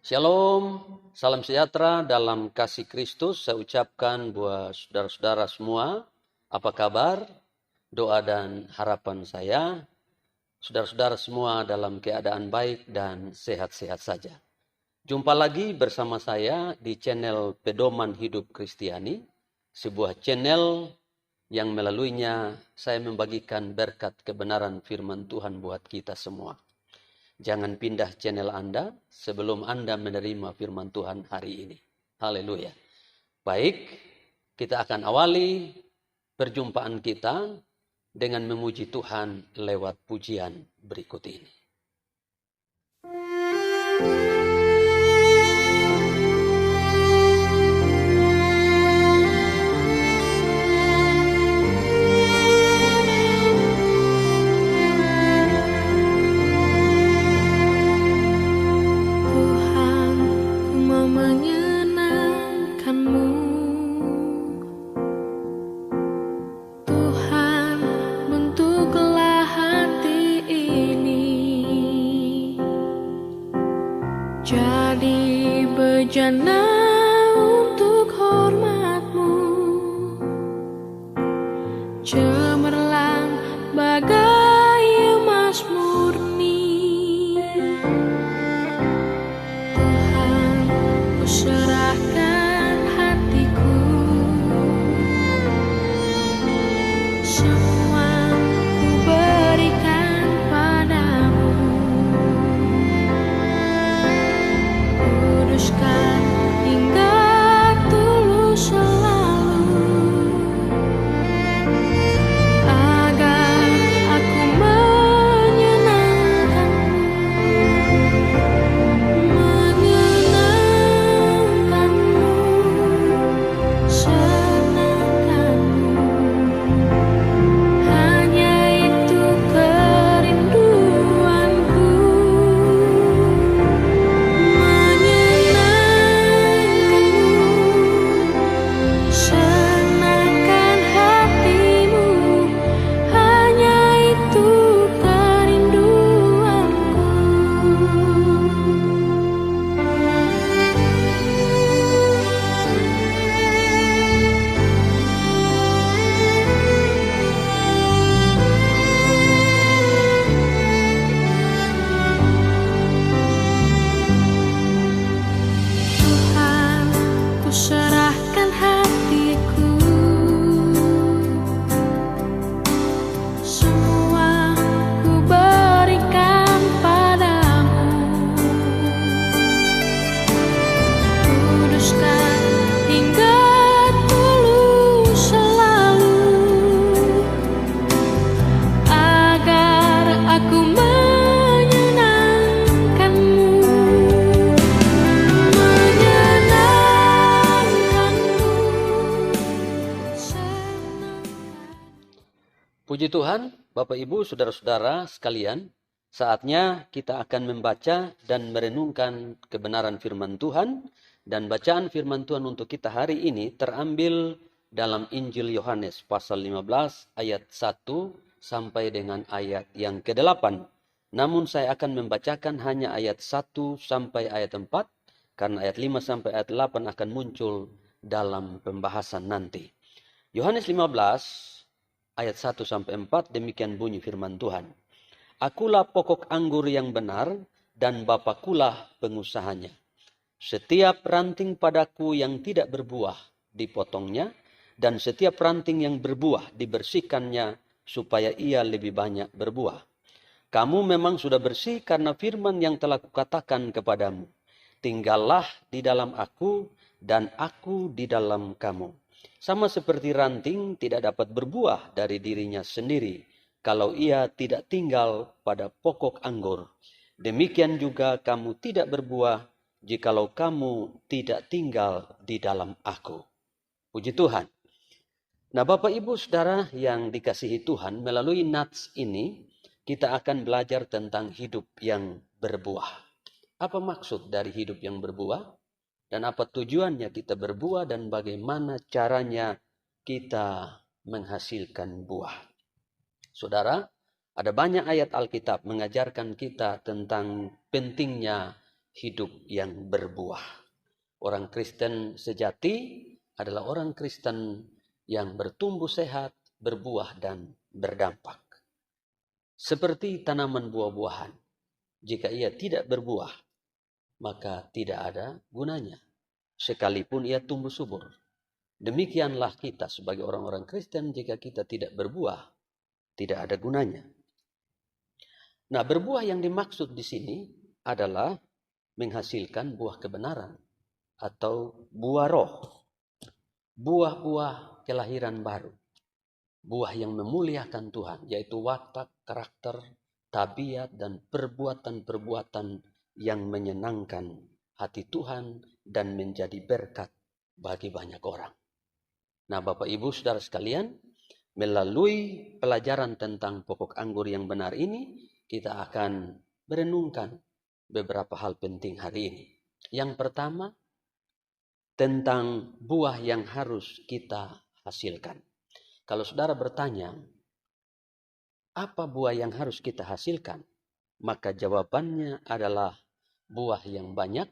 Shalom, salam sejahtera dalam kasih Kristus. Saya ucapkan buat saudara-saudara semua, apa kabar? Doa dan harapan saya, saudara-saudara semua dalam keadaan baik dan sehat-sehat saja. Jumpa lagi bersama saya di channel Pedoman Hidup Kristiani, sebuah channel yang melaluinya saya membagikan berkat kebenaran firman Tuhan buat kita semua. Jangan pindah channel Anda sebelum Anda menerima firman Tuhan hari ini. Haleluya. Baik, kita akan awali perjumpaan kita dengan memuji Tuhan lewat pujian berikut ini. Jadi bejana untuk hormat-Mu, cemerlang bagai emas murni. Tuhan, ku serahkan hatiku, semua ku berikan padamu. Kuduskan hingga tulus selalu, agar aku menyenangkan-Mu, senangkan-Mu. Hanya itu kerinduanku, senangkan hatimu. Hanya itu kerinduanku. Tuhan, ku serahkan hatiku, semua ku berikan padamu. Kuduskan hingga tulus selalu, agar aku menyenangkan-Mu, Puji Tuhan, Bapak Ibu, Saudara-saudara sekalian, saatnya kita akan membaca dan merenungkan kebenaran firman Tuhan. Dan bacaan firman Tuhan untuk kita hari ini terambil dalam Injil Yohanes pasal 15 ayat 1 sampai dengan ayat yang ke-8. Namun saya akan membacakan hanya ayat 1 sampai ayat 4, karena ayat 5 sampai ayat 8 akan muncul dalam pembahasan nanti. Yohanes 15 ayat 1 sampai 4, demikian bunyi firman Tuhan. Akulah pokok anggur yang benar, dan Bapakulah pengusahanya. Setiap ranting padaku yang tidak berbuah dipotongnya, dan setiap ranting yang berbuah dibersihkannya, supaya ia lebih banyak berbuah. Kamu memang sudah bersih karena firman yang telah kukatakan kepadamu. Tinggallah di dalam aku, dan aku di dalam kamu. Sama seperti ranting tidak dapat berbuah dari dirinya sendiri kalau ia tidak tinggal pada pokok anggur. Demikian juga kamu tidak berbuah jikalau kamu tidak tinggal di dalam aku. Puji Tuhan. Nah, Bapak Ibu Saudara yang dikasihi Tuhan, melalui nats ini kita akan belajar tentang hidup yang berbuah. Apa maksud dari hidup yang berbuah? Dan apa tujuannya kita berbuah dan bagaimana caranya kita menghasilkan buah. Saudara, ada banyak ayat Alkitab mengajarkan kita tentang pentingnya hidup yang berbuah. Orang Kristen sejati adalah orang Kristen yang bertumbuh sehat, berbuah, dan berdampak. Seperti tanaman buah-buahan. Jika ia tidak berbuah, maka tidak ada gunanya. Sekalipun ia tumbuh subur. Demikianlah kita sebagai orang-orang Kristen, jika kita tidak berbuah, tidak ada gunanya. Nah, berbuah yang dimaksud di sini adalah menghasilkan buah kebenaran atau buah roh. Buah-buah kelahiran baru. Buah yang memuliakan Tuhan, yaitu watak, karakter, tabiat, dan perbuatan-perbuatan yang menyenangkan hati Tuhan dan menjadi berkat bagi banyak orang. Nah, Bapak Ibu Saudara sekalian, melalui pelajaran tentang pokok anggur yang benar ini, kita akan merenungkan beberapa hal penting hari ini. Yang pertama, tentang buah yang harus kita hasilkan. Kalau saudara bertanya, apa buah yang harus kita hasilkan? Maka jawabannya adalah buah yang banyak,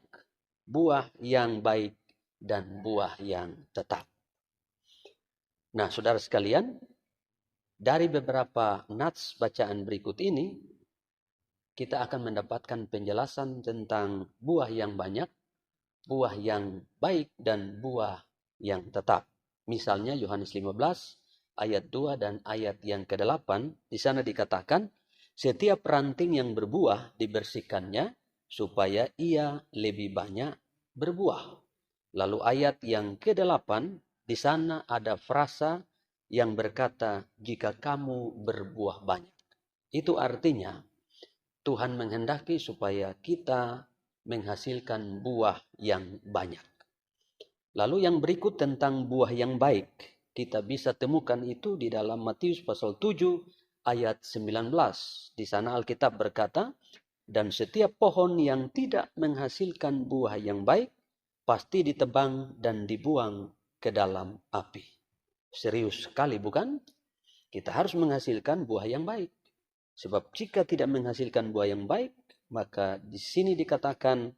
buah yang baik, dan buah yang tetap. Nah, saudara sekalian, dari beberapa nats bacaan berikut ini, kita akan mendapatkan penjelasan tentang buah yang banyak, buah yang baik, dan buah yang tetap. Misalnya Yohanes 15 ayat 2 dan ayat yang ke-8, di sana dikatakan, setiap ranting yang berbuah dibersihkannya supaya ia lebih banyak berbuah. Lalu ayat yang ke-8, di sana ada frasa yang berkata, jika kamu berbuah banyak. Itu artinya, Tuhan menghendaki supaya kita menghasilkan buah yang banyak. Lalu yang berikut tentang buah yang baik. Kita bisa temukan itu di dalam Matius pasal 7 ayat 19. Di sana Alkitab berkata, dan setiap pohon yang tidak menghasilkan buah yang baik, pasti ditebang dan dibuang ke dalam api. Serius sekali bukan? Kita harus menghasilkan buah yang baik. Sebab jika tidak menghasilkan buah yang baik, maka di sini dikatakan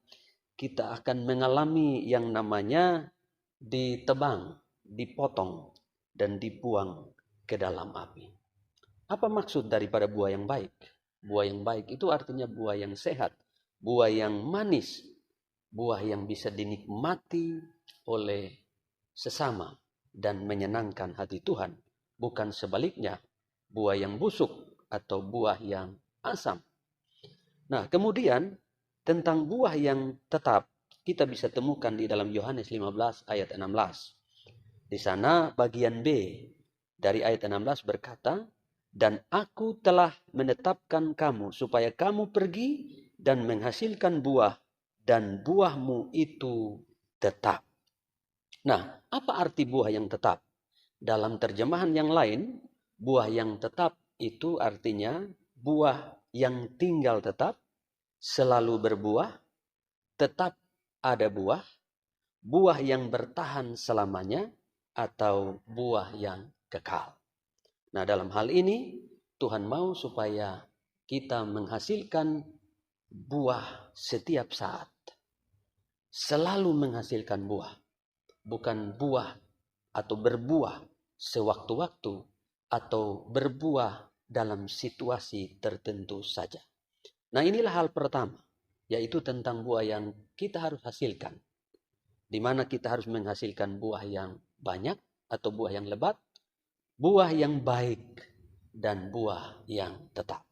kita akan mengalami yang namanya ditebang, dipotong, dan dibuang ke dalam api. Apa maksud daripada buah yang baik? Buah yang baik itu artinya buah yang sehat, buah yang manis, buah yang bisa dinikmati oleh sesama dan menyenangkan hati Tuhan. Bukan sebaliknya, buah yang busuk atau buah yang asam. Nah, kemudian tentang buah yang tetap kita bisa temukan di dalam Yohanes 15 ayat 16. Di sana bagian B dari ayat 16 berkata, dan aku telah menetapkan kamu supaya kamu pergi dan menghasilkan buah dan buahmu itu tetap. Nah, apa arti buah yang tetap? Dalam terjemahan yang lain, buah yang tetap itu artinya buah yang tinggal tetap, selalu berbuah, tetap ada buah, buah yang bertahan selamanya, atau buah yang kekal. Nah, dalam hal ini Tuhan mau supaya kita menghasilkan buah setiap saat. Selalu menghasilkan buah. Bukan buah atau berbuah sewaktu-waktu atau berbuah dalam situasi tertentu saja. Nah, inilah hal pertama, yaitu tentang buah yang kita harus hasilkan. Di mana kita harus menghasilkan buah yang banyak atau buah yang lebat, buah yang baik, dan buah yang tetap.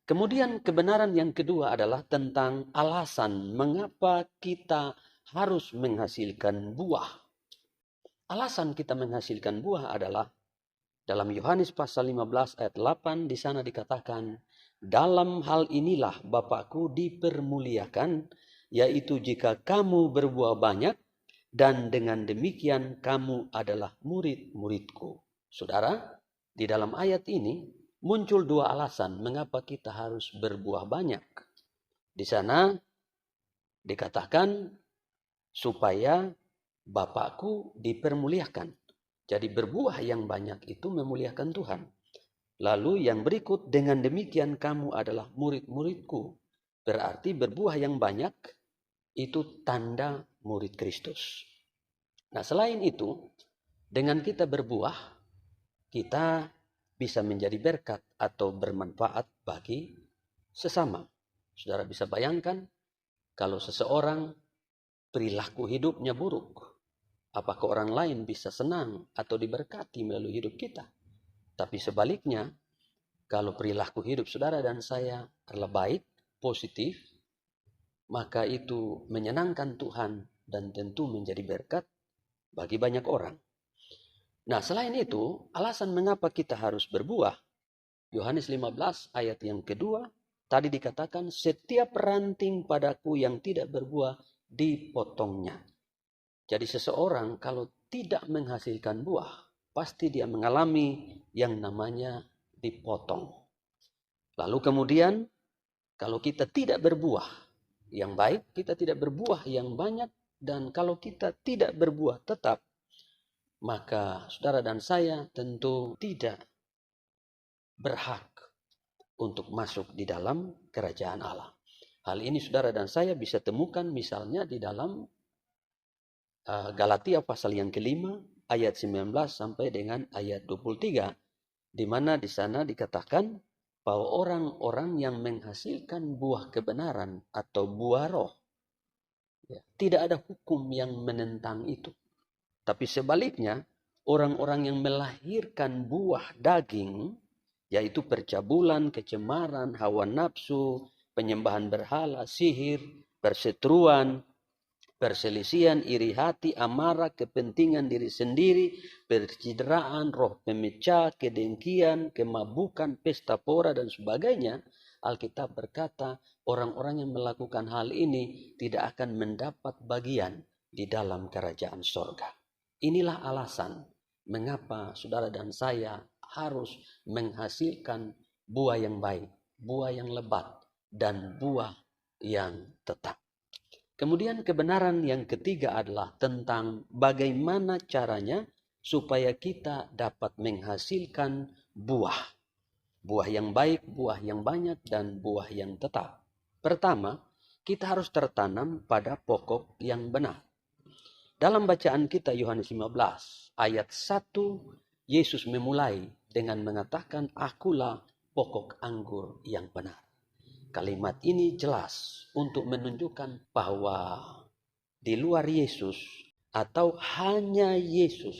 Kemudian kebenaran yang kedua adalah tentang alasan mengapa kita harus menghasilkan buah. Alasan kita menghasilkan buah adalah dalam Yohanes pasal 15 ayat 8 di sana dikatakan, dalam hal inilah Bapakku dipermuliakan, yaitu jika kamu berbuah banyak, dan dengan demikian kamu adalah murid-muridku. Saudara, di dalam ayat ini muncul dua alasan mengapa kita harus berbuah banyak. Di sana dikatakan supaya Bapakku dipermuliakan. Jadi berbuah yang banyak itu memuliakan Tuhan. Lalu yang berikut, dengan demikian kamu adalah murid-muridku. Berarti berbuah yang banyak itu tanda murid Kristus. Nah, selain itu, dengan kita berbuah, kita bisa menjadi berkat atau bermanfaat bagi sesama. Saudara bisa bayangkan, kalau seseorang perilaku hidupnya buruk, apakah orang lain bisa senang atau diberkati melalui hidup kita? Tapi sebaliknya, kalau perilaku hidup saudara dan saya adalah baik, positif, maka itu menyenangkan Tuhan dan tentu menjadi berkat bagi banyak orang. Nah, selain itu, alasan mengapa kita harus berbuah, Yohanes 15 ayat yang kedua, tadi dikatakan, setiap ranting padaku yang tidak berbuah, dipotongnya. Jadi seseorang kalau tidak menghasilkan buah, pasti dia mengalami yang namanya dipotong. Lalu kemudian, kalau kita tidak berbuah yang baik, kita tidak berbuah yang banyak, dan kalau kita tidak berbuah tetap, maka saudara dan saya tentu tidak berhak untuk masuk di dalam kerajaan Allah. Hal ini saudara dan saya bisa temukan misalnya di dalam Galatia pasal yang kelima ayat 19 sampai dengan ayat 23, di mana di sana dikatakan bahwa orang-orang yang menghasilkan buah kebenaran atau buah roh, tidak ada hukum yang menentang itu. Tapi sebaliknya, orang-orang yang melahirkan buah daging, yaitu percabulan, kecemaran, hawa nafsu, penyembahan berhala, sihir, perseteruan, perselisihan, iri hati, amarah, kepentingan diri sendiri, percideraan, roh pemecah, kedengkian, kemabukan, pesta pora, dan sebagainya, Alkitab berkata orang-orang yang melakukan hal ini tidak akan mendapat bagian di dalam kerajaan sorga. Inilah alasan mengapa saudara dan saya harus menghasilkan buah yang baik, buah yang lebat, dan buah yang tetap. Kemudian kebenaran yang ketiga adalah tentang bagaimana caranya supaya kita dapat menghasilkan buah. Buah yang baik, buah yang banyak, dan buah yang tetap. Pertama, kita harus tertanam pada pokok yang benar. Dalam bacaan kita Yohanes 15 ayat 1, Yesus memulai dengan mengatakan, akulah pokok anggur yang benar. Kalimat ini jelas untuk menunjukkan bahwa di luar Yesus atau hanya Yesus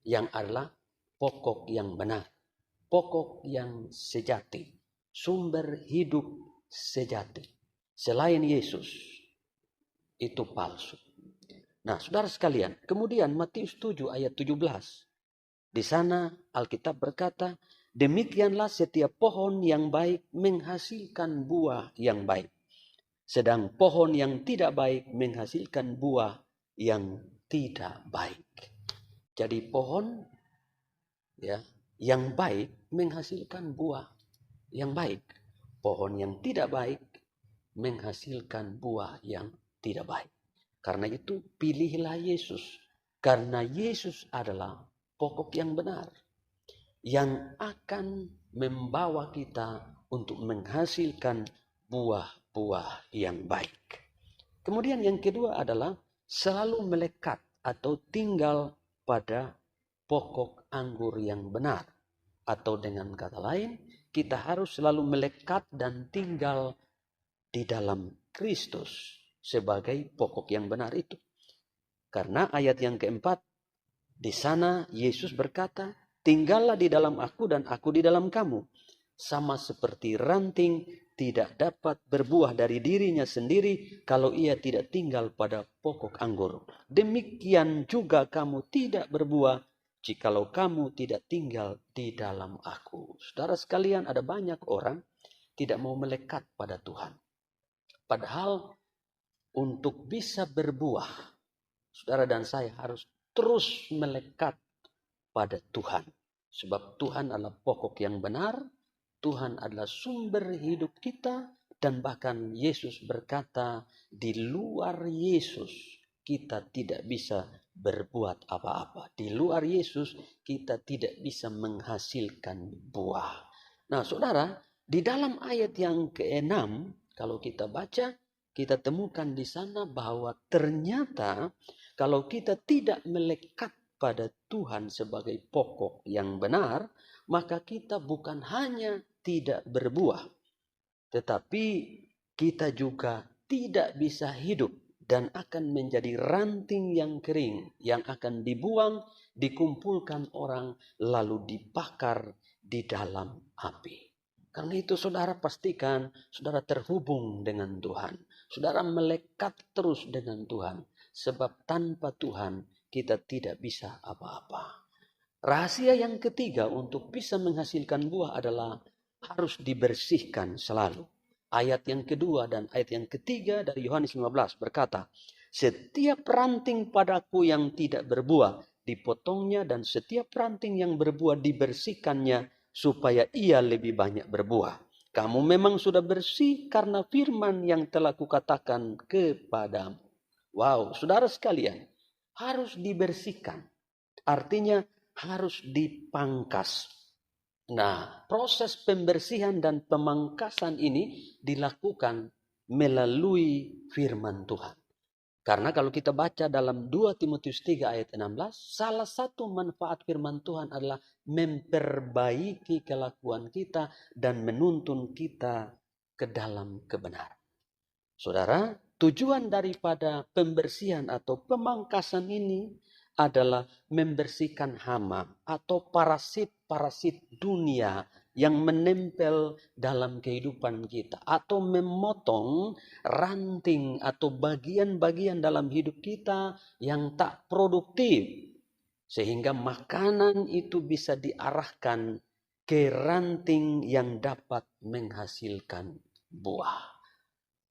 yang adalah pokok yang benar, pokok yang sejati, sumber hidup sejati. Selain Yesus itu palsu. Nah, saudara sekalian, kemudian Matius 7 ayat 17. Di sana Alkitab berkata, demikianlah setiap pohon yang baik menghasilkan buah yang baik. Sedang pohon yang tidak baik menghasilkan buah yang tidak baik. Jadi pohon yang baik menghasilkan buah yang baik. Pohon yang tidak baik menghasilkan buah yang tidak baik. Karena itu pilihlah Yesus. Karena Yesus adalah pokok yang benar, yang akan membawa kita untuk menghasilkan buah-buah yang baik. Kemudian yang kedua adalah selalu melekat atau tinggal pada pokok anggur yang benar. Atau dengan kata lain, kita harus selalu melekat dan tinggal di dalam Kristus sebagai pokok yang benar itu. Karena ayat yang keempat, di sana Yesus berkata, tinggallah di dalam aku dan aku di dalam kamu. Sama seperti ranting tidak dapat berbuah dari dirinya sendiri kalau ia tidak tinggal pada pokok anggur. Demikian juga kamu tidak berbuah jikalau kamu tidak tinggal di dalam aku. Saudara sekalian, ada banyak orang tidak mau melekat pada Tuhan. Padahal untuk bisa berbuah, saudara dan saya harus terus melekat pada Tuhan. Sebab Tuhan adalah pokok yang benar, Tuhan adalah sumber hidup kita, dan bahkan Yesus berkata, di luar Yesus kita tidak bisa berbuat apa-apa. Di luar Yesus kita tidak bisa menghasilkan buah. Nah saudara, di dalam ayat yang ke-6, Kalau kita baca, kita temukan di sana bahwa ternyata kalau kita tidak melekat pada Tuhan sebagai pokok yang benar, maka kita bukan hanya tidak berbuah, tetapi kita juga tidak bisa hidup dan akan menjadi ranting yang kering yang akan dibuang, dikumpulkan orang, lalu dibakar di dalam api. Karena itu saudara pastikan saudara terhubung dengan Tuhan. Saudara melekat terus dengan Tuhan. Sebab tanpa Tuhan kita tidak bisa apa-apa. Rahasia yang ketiga untuk bisa menghasilkan buah adalah harus dibersihkan selalu. Ayat yang kedua dan ayat yang ketiga dari Yohanes 15 berkata, setiap ranting padaku yang tidak berbuah dipotongnya dan setiap ranting yang berbuah dibersihkannya supaya ia lebih banyak berbuah. Kamu memang sudah bersih karena firman yang telah kukatakan kepadamu. Wow, saudara sekalian, harus dibersihkan. Artinya harus dipangkas. Nah, proses pembersihan dan pemangkasan ini dilakukan melalui firman Tuhan. Karena kalau kita baca dalam 2 Timotius 3 ayat 16, salah satu manfaat firman Tuhan adalah memperbaiki kelakuan kita dan menuntun kita ke dalam kebenaran. Saudara, tujuan daripada pembersihan atau pemangkasan ini adalah membersihkan hama atau parasit-parasit dunia yang menempel dalam kehidupan kita, atau memotong ranting atau bagian-bagian dalam hidup kita yang tak produktif, sehingga makanan itu bisa diarahkan ke ranting yang dapat menghasilkan buah.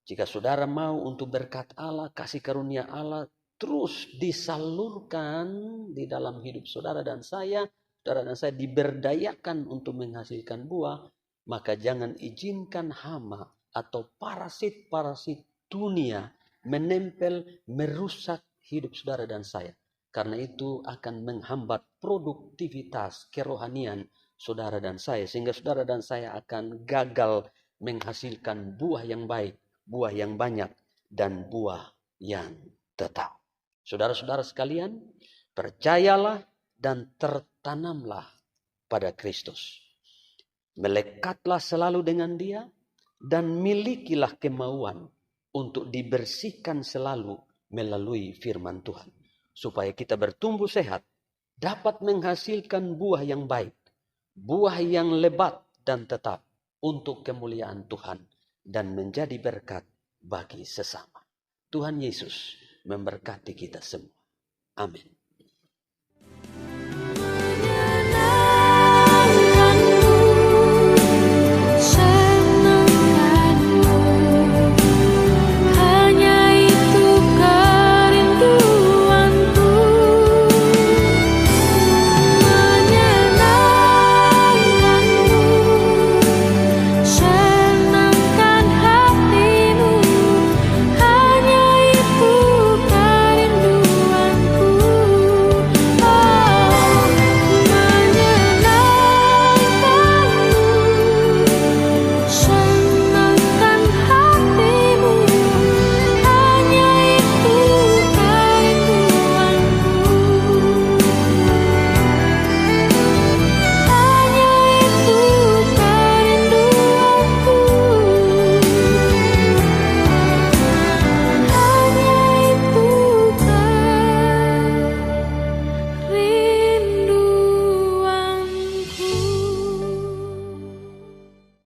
Jika saudara mau untuk berkat Allah, kasih karunia Allah terus disalurkan di dalam hidup saudara dan saya diberdayakan untuk menghasilkan buah, maka jangan izinkan hama atau parasit-parasit dunia menempel, merusak hidup saudara dan saya. Karena itu akan menghambat produktivitas kerohanian saudara dan saya, sehingga saudara dan saya akan gagal menghasilkan buah yang baik, buah yang banyak, dan buah yang tetap. Saudara-saudara sekalian, percayalah dan tertanamlah pada Kristus. Melekatlah selalu dengan Dia dan milikilah kemauan untuk dibersihkan selalu melalui firman Tuhan. Supaya kita bertumbuh sehat, dapat menghasilkan buah yang baik, buah yang lebat dan tetap untuk kemuliaan Tuhan dan menjadi berkat bagi sesama. Tuhan Yesus memberkati kita semua. Amin.